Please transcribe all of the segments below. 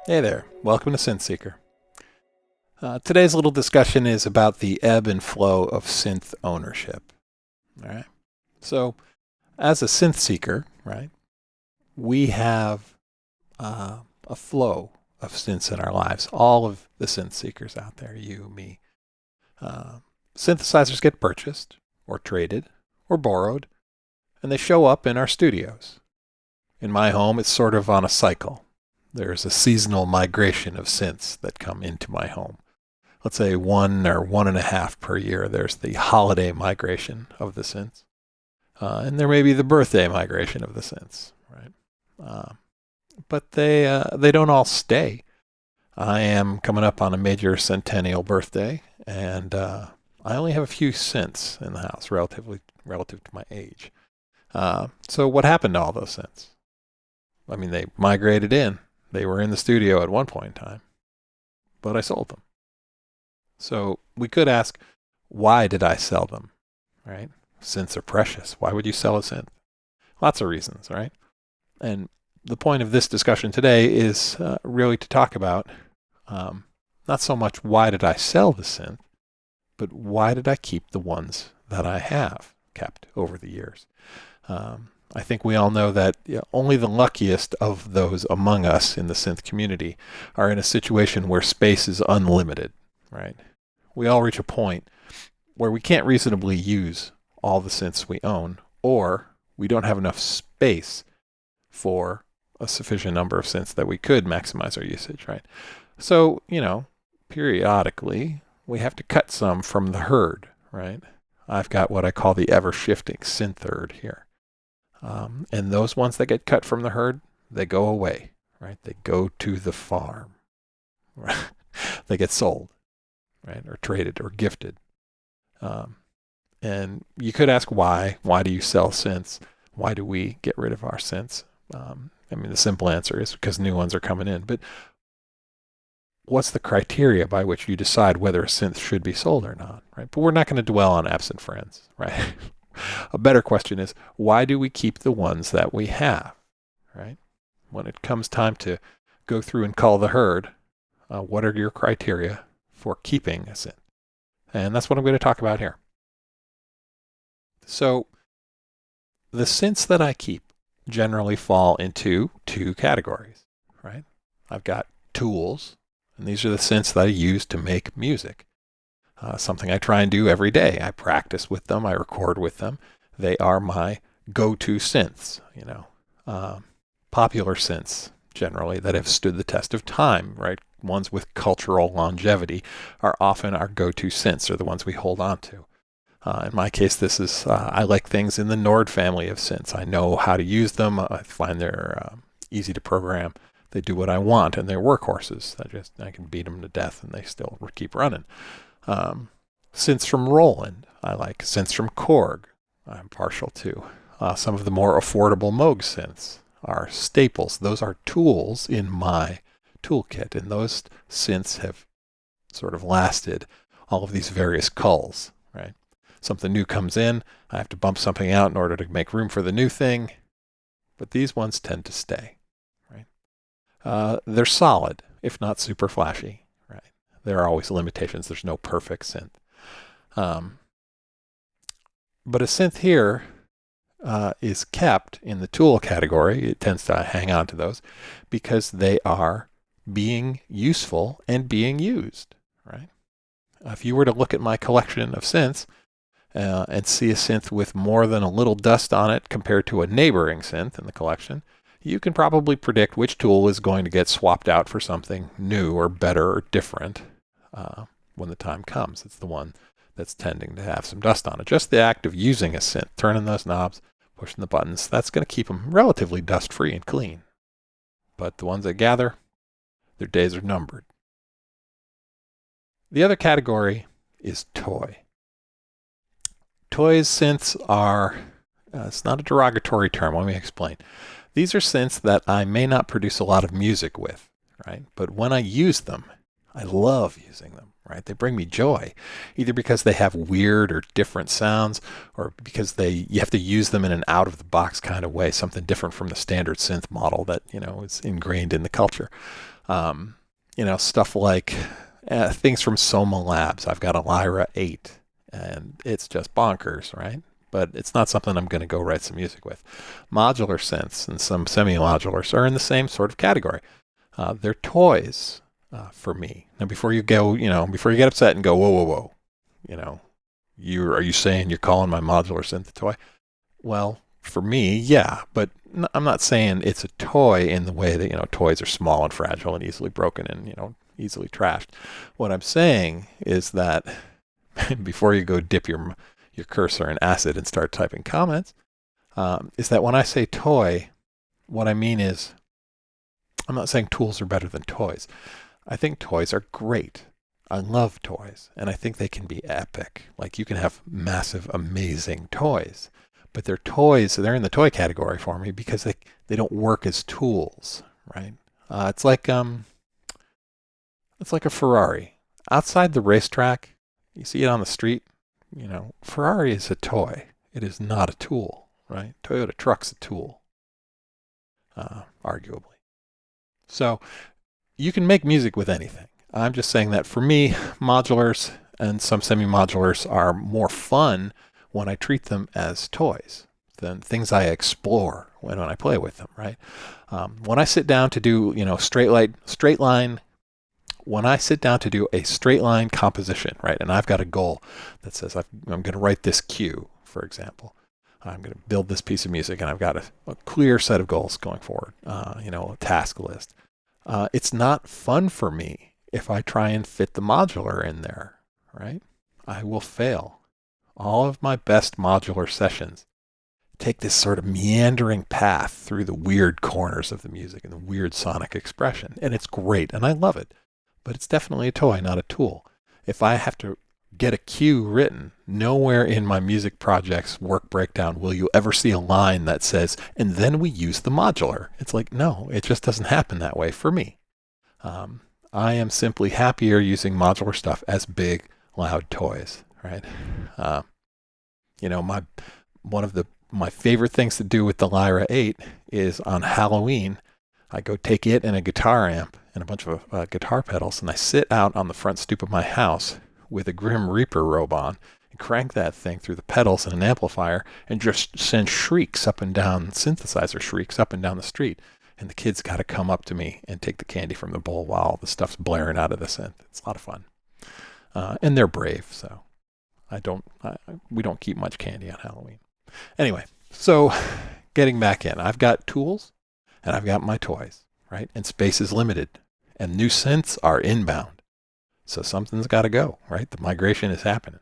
Hey there, welcome to Synth Seeker. Today's little discussion is about the ebb and flow of synth ownership. All right. So, as a synth seeker, right, we have a flow of synths in our lives. All of the synth seekers out there, you, me. Uh, Synthesizers get purchased, or traded, or borrowed, and they show up in our studios. In my home, it's sort of on a cycle. There's a seasonal migration of synths that come into my home. Let's say one or one and a half per year. There's the holiday migration of the synths, and there may be the birthday migration of the synths, right? But they don't all stay. I am coming up on a major centennial birthday, and I only have a few synths in the house, relative to my age. So what happened to all those synths? I mean, they migrated in. They were in the studio at one point in time, but I sold them. So we could ask, why did I sell them? Right? Synths are precious. Why would you sell a synth? Lots of reasons, right? And the point of this discussion today is really to talk about not so much why did I sell the synth, but why did I keep the ones that I have kept over the years? I think we all know that only the luckiest of those among us in the synth community are in a situation where space is unlimited, right? We all reach a point where we can't reasonably use all the synths we own, or we don't have enough space for a sufficient number of synths that we could maximize our usage, right? So, periodically, we have to cut some from the herd, right? I've got what I call the ever-shifting synth herd here. And those ones that get cut from the herd, they go away, right? They go to the farm. Right? They get sold, right? Or traded or gifted. And you could ask why. Why do you sell synths? Why do we get rid of our synths? The simple answer is because new ones are coming in. But what's the criteria by which you decide whether a synth should be sold or not, right? But we're not going to dwell on absent friends, right? A better question is, why do we keep the ones that we have, right? When it comes time to go through and cull the herd, what are your criteria for keeping a synth? And that's what I'm going to talk about here. So the synths that I keep generally fall into two categories, right? I've got tools, and these are the synths that I use to make music. Something I try and do every day. I practice with them. I record with them. They are my go-to synths, popular synths generally that have stood the test of time, right? Ones with cultural longevity are often our go-to synths, or the ones we hold on to. In my case, this is, I like things in the Nord family of synths. I know how to use them. I find they're easy to program. They do what I want, and they're workhorses. I can beat them to death, and they still keep running. Synths from Roland. I like synths from Korg. I'm partial to. Some of the more affordable Moog synths are staples. Those are tools in my toolkit, and those synths have sort of lasted all of these various culls, right? Something new comes in, I have to bump something out in order to make room for the new thing, but these ones tend to stay, right? They're solid, if not super flashy, right? There are always limitations. There's no perfect synth. But a synth here is kept in the tool category. It tends to hang on to those because they are being useful and being used, right? If you were to look at my collection of synths and see a synth with more than a little dust on it compared to a neighboring synth in the collection, you can probably predict which tool is going to get swapped out for something new or better or different when the time comes. It's the one that's tending to have some dust on it. Just the act of using a synth, turning those knobs, pushing the buttons, that's going to keep them relatively dust-free and clean. But the ones that gather, their days are numbered. The other category is toy. Toys synths are, it's not a derogatory term, let me explain. These are synths that I may not produce a lot of music with, right? But when I use them, I love using them, right? They bring me joy, either because they have weird or different sounds, or because you have to use them in an out-of-the-box kind of way, something different from the standard synth model that, is ingrained in the culture. Stuff like things from Soma Labs. I've got a Lyra 8, and it's just bonkers, right? But it's not something I'm going to go write some music with. Modular synths and some semi-modulars are in the same sort of category. They're toys for me. Now, before you get upset and go, whoa, whoa, whoa, are you saying you're calling my modular synth a toy? Well, for me, yeah, but I'm not saying it's a toy in the way that, toys are small and fragile and easily broken and, easily trashed. What I'm saying is that before you go dip your cursor in acid and start typing comments, is that when I say toy, what I mean is I'm not saying tools are better than toys. I think toys are great. I love toys, and I think they can be epic. Like, you can have massive, amazing toys, but they're toys. They're in the toy category for me because they don't work as tools, right? It's like a Ferrari. Outside the racetrack, you see it on the street, Ferrari is a toy. It is not a tool, right? Toyota truck's a tool, arguably. So you can make music with anything. I'm just saying that for me, modulars and some semi-modulars are more fun when I treat them as toys than things I explore when I play with them, right? When I sit down to do, straight line, when I sit down to do a straight line composition, right, and I've got a goal that says I'm going to write this cue, for example. I'm going to build this piece of music, and I've got a clear set of goals going forward, a task list. It's not fun for me if I try and fit the modular in there, right? I will fail. All of my best modular sessions take this sort of meandering path through the weird corners of the music and the weird sonic expression, and it's great, and I love it. But it's definitely a toy, not a tool. If I have to get a cue written, nowhere in my music project's work breakdown will you ever see a line that says, and then we use the modular. It's like, no, it just doesn't happen that way for me. I am simply happier using modular stuff as big, loud toys, right? One of my favorite things to do with the Lyra 8 is on Halloween, I go take it and a guitar amp and a bunch of guitar pedals, and I sit out on the front stoop of my house with a Grim Reaper robe on and crank that thing through the pedals and an amplifier and just send shrieks up and down, synthesizer shrieks up and down the street. And the kids got to come up to me and take the candy from the bowl while the stuff's blaring out of the synth. It's a lot of fun. And they're brave, so we don't keep much candy on Halloween. Anyway, so getting back in, I've got tools and I've got my toys, right? And space is limited, and new synths are inbound. So something's got to go, right? The migration is happening.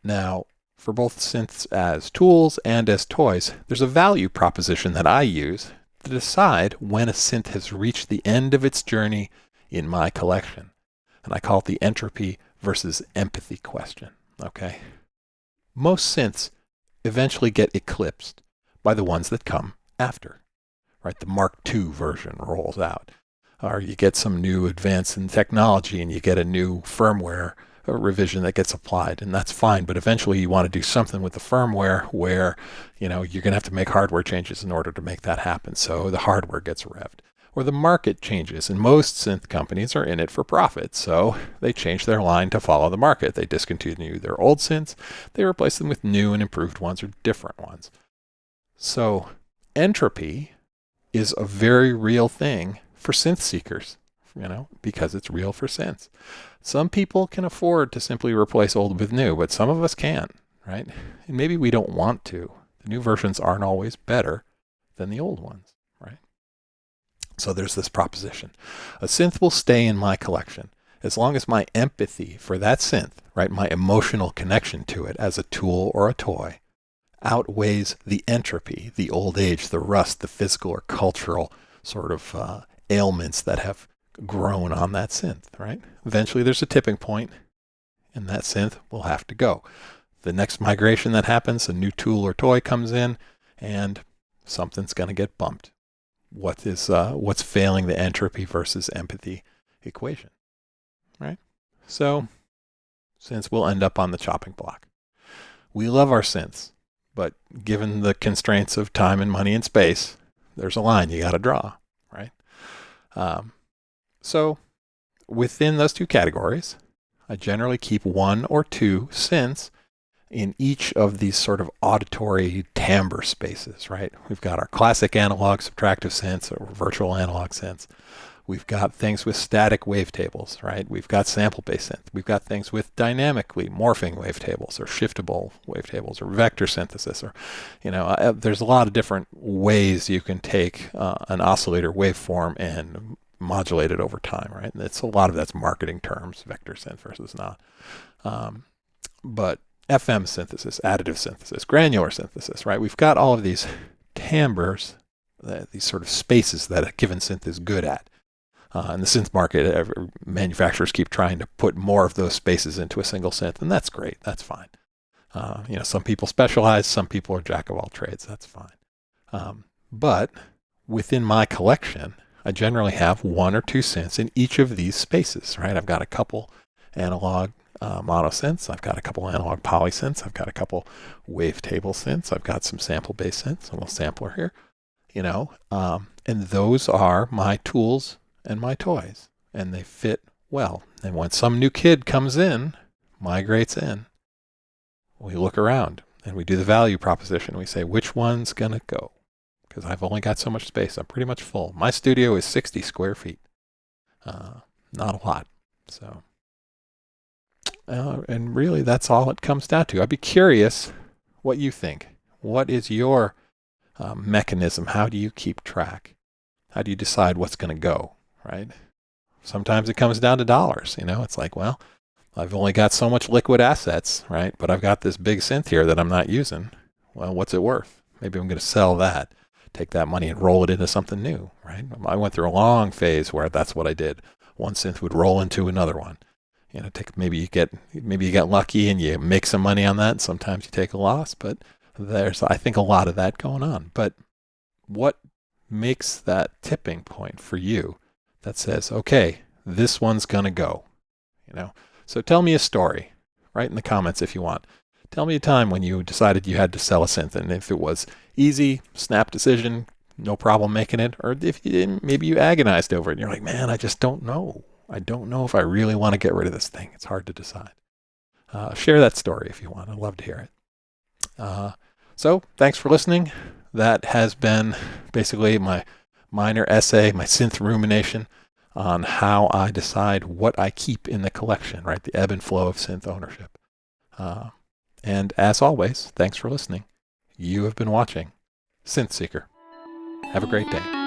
Now, for both synths as tools and as toys, there's a value proposition that I use to decide when a synth has reached the end of its journey in my collection. And I call it the entropy versus empathy question, okay? Most synths eventually get eclipsed by the ones that come after, right? The Mark II version rolls out. Or you get some new advance in technology and you get a new firmware revision that gets applied, and that's fine. But eventually you want to do something with the firmware where, you're going to have to make hardware changes in order to make that happen. So the hardware gets revved. Or the market changes, and most synth companies are in it for profit. So they change their line to follow the market. They discontinue their old synths. They replace them with new and improved ones or different ones. So entropy is a very real thing for synth seekers, because it's real for synths. Some people can afford to simply replace old with new, but some of us can't, right? And maybe we don't want to. The new versions aren't always better than the old ones, right? So there's this proposition. A synth will stay in my collection as long as my empathy for that synth, right, my emotional connection to it as a tool or a toy, outweighs the entropy, the old age, the rust, the physical or cultural sort of ailments that have grown on that synth, right? Eventually there's a tipping point, and that synth will have to go. The next migration that happens, a new tool or toy comes in, and something's going to get bumped. What's failing the entropy versus empathy equation, right? So synths will end up on the chopping block. We love our synths, but given the constraints of time and money and space, there's a line you got to draw, right? So within those two categories, I generally keep one or two synths in each of these sort of auditory timbre spaces, right? We've got our classic analog subtractive synths or virtual analog synths. We've got things with static wavetables, right? We've got sample-based synth. We've got things with dynamically morphing wavetables or shiftable wavetables or vector synthesis, or, there's a lot of different ways you can take an oscillator waveform and modulate it over time, right? And it's a lot of that's marketing terms, vector synth versus not. But FM synthesis, additive synthesis, granular synthesis, right? We've got all of these timbres, these sort of spaces that a given synth is good at. In the synth market, manufacturers keep trying to put more of those spaces into a single synth, and that's great. That's fine. Some people specialize, some people are jack of all trades. That's fine. But within my collection, I generally have one or two synths in each of these spaces, right? I've got a couple analog mono synths. I've got a couple analog poly synths. I've got a couple wavetable synths. I've got some sample-based synths, a little sampler here, and those are my tools and my toys, and they fit well. And when some new kid comes in, migrates in, we look around and we do the value proposition. We say, which one's going to go? Because I've only got so much space. I'm pretty much full. My studio is 60 square feet. Not a lot. So, and really that's all it comes down to. I'd be curious what you think. What is your mechanism? How do you keep track? How do you decide what's going to go? Right? Sometimes it comes down to dollars. It's like, well, I've only got so much liquid assets, right? But I've got this big synth here that I'm not using. Well, what's it worth? Maybe I'm going to sell that, take that money and roll it into something new, right? I went through a long phase where that's what I did. One synth would roll into another one. Maybe you get lucky and you make some money on that. Sometimes you take a loss, but there's, I think, a lot of that going on. But what makes that tipping point for you that says, okay, this one's going to go, So tell me a story. Write in the comments if you want. Tell me a time when you decided you had to sell a synth, and if it was easy, snap decision, no problem making it, or if maybe you agonized over it and you're like, man, I just don't know. I don't know if I really want to get rid of this thing. It's hard to decide. Share that story if you want. I'd love to hear it. So thanks for listening. That has been basically my minor essay, my synth rumination on how I decide what I keep in the collection, right? The ebb and flow of synth ownership. And as always, thanks for listening. You have been watching Synth Seeker. Have a great day.